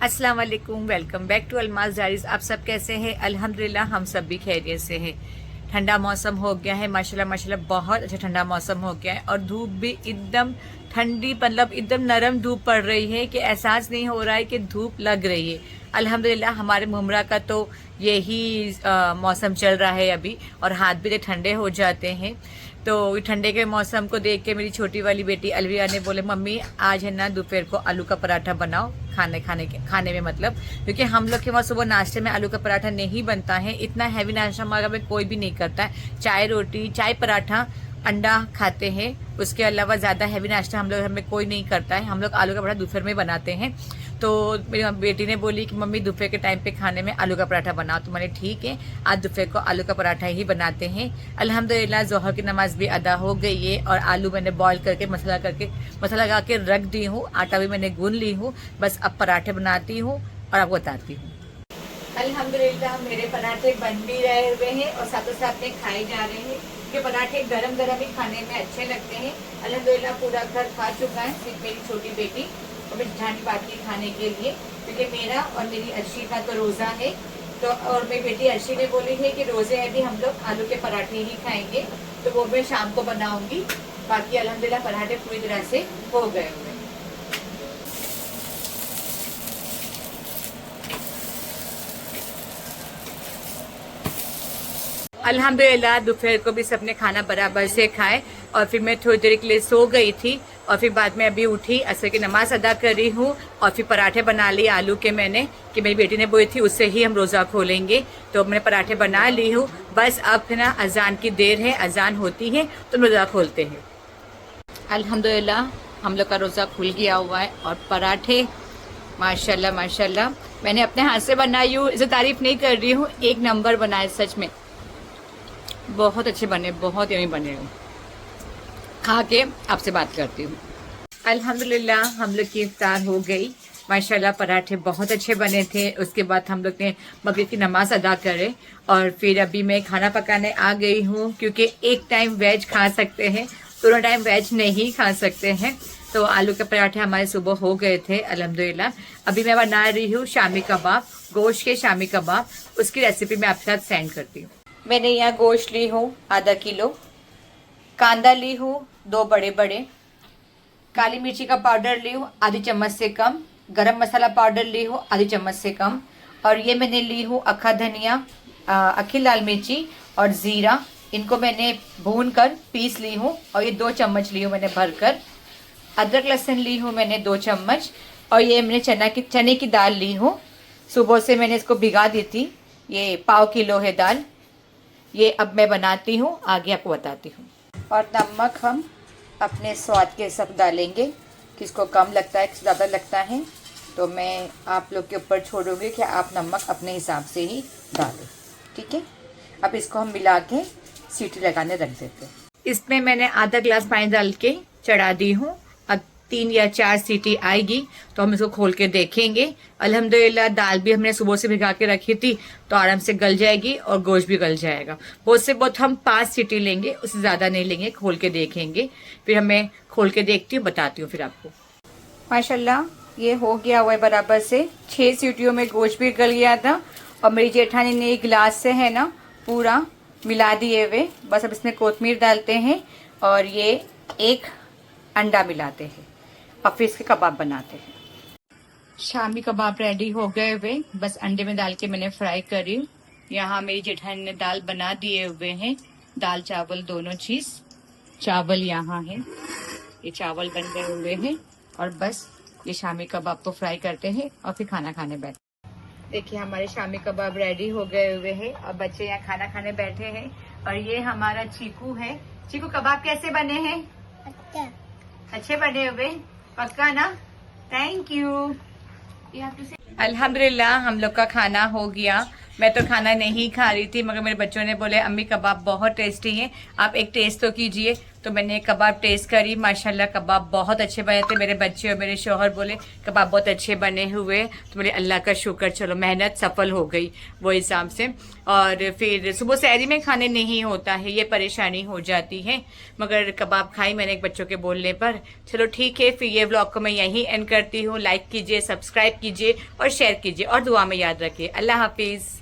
अस्सलाम वालेकुम, welcome back to Almaz diaries. आप सब कैसे हैं? अल्हम्दुलिल्लाह हम सब भी खैरियत से हैं। ठंडा मौसम हो गया है, माशाल्लाह माशाल्लाह बहुत अच्छा ठंडा मौसम हो गया है और धूप भी एकदम ठंडी, मतलब एकदम नरम धूप पड़ रही है कि एहसास नहीं हो रहा है कि धूप लग रही है। अल्हम्दुलिल्लाह हमारे मुमरा का तो यही मौसम चल रहा है अभी, और हाथ भी ठंडे हो जाते हैं। तो ठंडे के मौसम को देख के मेरी छोटी वाली बेटी अलविया ने बोले मम्मी आज है ना दोपहर को आलू का पराठा बनाओ, खाने में मतलब, क्योंकि हम लोग के वहाँ सुबह नाश्ते में आलू का पराठा नहीं बनता है। इतना हैवी नाश्ता हमारा में कोई भी नहीं करता है। चाय रोटी, चाय पराठा, अंडा खाते हैं, उसके अलावा ज़्यादा हैवी नाश्ता हम लोग हमें कोई नहीं करता है। हम लोग आलू का पराठा दोपहर में बनाते हैं। तो मेरी बेटी ने बोली कि मम्मी दोपहर के टाइम पे खाने में आलू का पराठा बनाओ। तो मैंने ठीक है, आज दोपहर को आलू का पराठा ही बनाते हैं। अल्हम्दुलिल्लाह ज़ोहर की नमाज भी अदा हो गई है और आलू मैंने बॉईल करके मसाला लगा के रख दी हूँ। आटा भी मैंने गूंद ली हूँ, बस अब पराठे बनाती हूँ और आपको बताती हूँ। अल्हम्दुलिल्लाह मेरे पराठे बन भी रहे हुए हैं और साथों साथ में खाए जा रहे हैं, कि पराठे गरम गरम ही खाने में अच्छे लगते हैं। अल्हम्दुलिल्लाह पूरा घर खा चुका है, सिर्फ मेरी छोटी बेटी और मैं ठानी बाकी खाने के लिए, क्योंकि मेरा और मेरी अर्शी का तो रोज़ा है। तो और मेरी बेटी अर्शी ने बोली है कि रोज़े में भी हम लोग आलू के पराठे ही खाएंगे, तो वो मैं शाम को बनाऊंगी। बाकी अल्हम्दुलिल्लाह पराठे पूरी तरह से हो गए हुए। अल्हम्दुलिल्लाह दोपहर को भी सबने खाना बराबर से खाए और फिर मैं थोड़ी देर के लिए सो गई थी और फिर बाद में अभी उठी, असर की नमाज अदा कर रही हूँ और फिर पराठे बना लिए आलू के मैंने, कि मेरी बेटी ने बोली थी उससे ही हम रोज़ा खोलेंगे। तो मैंने पराठे बना ली हूँ, बस अब है ना अजान की देर है, अजान होती है तो रोज़ा खोलते हैं। अल्हम्दुलिल्लाह हम लोग का रोज़ा खुल गया हुआ है और पराठे माशाल्लाह माशाल्लाह मैंने अपने हाथ से बनाई हूँ, इसे तारीफ़ नहीं कर रही हूँ, एक नंबर बनाए, सच में बहुत अच्छे बने, बहुत यमी बने। खा के आपसे बात करती हूँ। अल्हम्दुलिल्लाह हम लोग की इफ्तार हो गई, माशाल्लाह पराठे बहुत अच्छे बने थे। उसके बाद हम लोग ने मगरिब की नमाज अदा करे और फिर अभी मैं खाना पकाने आ गई हूँ, क्योंकि एक टाइम वेज खा सकते हैं, दोनों टाइम वेज नहीं खा सकते हैं। तो आलू के पराठे हमारे सुबह हो गए थे अल्हम्दुलिल्लाह। अभी मैं बना रही हूँ शामी कबाब, गोश्त के शामी कबाब, उसकी रेसिपी मैं आपके साथ सेंड करती हूँ। मैंने यहाँ गोश्त ली हूँ आधा किलो, कांदा ली हूँ 2 बड़े बड़े, काली मिर्ची का पाउडर ली हूँ आधी चम्मच से कम, गरम मसाला पाउडर ली हूँ आधी चम्मच से कम, और ये मैंने ली हूँ अक्खा धनिया, अखी लाल मिर्ची और ज़ीरा, इनको मैंने भून कर पीस ली हूँ और ये 2 चम्मच ली हूँ मैंने भरकर। अदरक लहसुन ली हूँ मैंने 2 चम्मच, और ये मैंने चने की दाल ली हूँ, सुबह से मैंने इसको भिगा दी थी, ये पाव किलो है दाल। ये अब मैं बनाती हूँ, आगे आपको बताती हूँ। और नमक हम अपने स्वाद के हिसाब डालेंगे, किसको कम लगता है किसको ज़्यादा लगता है, तो मैं आप लोग के ऊपर छोड़ूंगी कि आप नमक अपने हिसाब से ही डालें, ठीक है। अब इसको हम मिला के सीटी लगाने रख देते हैं। इसमें मैंने आधा गिलास पानी डाल के चढ़ा दी हूँ। अब 3 या 4 सीटी आएगी तो हम इसको खोल के देखेंगे। अल्हम्दुलिल्लाह दाल भी हमने सुबह से भिगा के रखी थी तो आराम से गल जाएगी और गोश्त भी गल जाएगा। बहुत से बहुत हम 5 सीटी लेंगे, उससे ज़्यादा नहीं लेंगे, खोल के देखेंगे। फिर हमें खोल के देखती हूँ, बताती हूँ फिर आपको। माशाल्लाह ये हो गया हुआ है बराबर से, 6 सीटियों में गोश्त भी गल गया था और मेरी जेठानी ने एक गिलास से है ना पूरा मिला दिए हुए। बस अब इसमें कोतमीर डालते हैं और ये एक अंडा मिलाते हैं और फिर इसके कबाब बनाते हैं। शामी कबाब रेडी हो गए हुए, बस अंडे में डाल के मैंने फ्राई करी। यहाँ मेरी जेठानी ने दाल बना दिए हुए हैं, दाल चावल दोनों चीज। चावल यहाँ है, ये चावल बन गए हुए हैं और बस ये शामी कबाब को फ्राई करते हैं और फिर खाना खाने बैठे। देखिए हमारे शामी कबाब रेडी हो गए हुए हैं और बच्चे यहाँ खाना खाने बैठे हैं। और ये हमारा चीकू है। चीकू कबाब कैसे बने हैं? अच्छे बने हुए, पक्का ना? Thank you. अल्हम्दुलिल्लाह हम लोग का खाना हो गया। मैं तो खाना नहीं खा रही थी, मगर मेरे बच्चों ने बोले अम्मी कबाब बहुत टेस्टी हैं, आप एक टेस्ट तो कीजिए। तो मैंने कबाब टेस्ट करी, माशाल्लाह कबाब बहुत अच्छे बने थे। मेरे बच्चे और मेरे शौहर बोले कबाब बहुत अच्छे बने हुए, तो बोले अल्लाह का शुक्र, चलो मेहनत सफल हो गई वो हिसाब से। और फिर सुबह सहरी में खाने नहीं होता है, ये परेशानी हो जाती है, मगर कबाब खाई मैंने एक बच्चों के बोलने पर। चलो ठीक है, फिर ये व्लॉग को मैं यहीं एंड करती हूँ। लाइक कीजिए, सब्सक्राइब कीजिए और शेयर कीजिए और दुआ में याद रखिए। अल्लाह हाफिज़।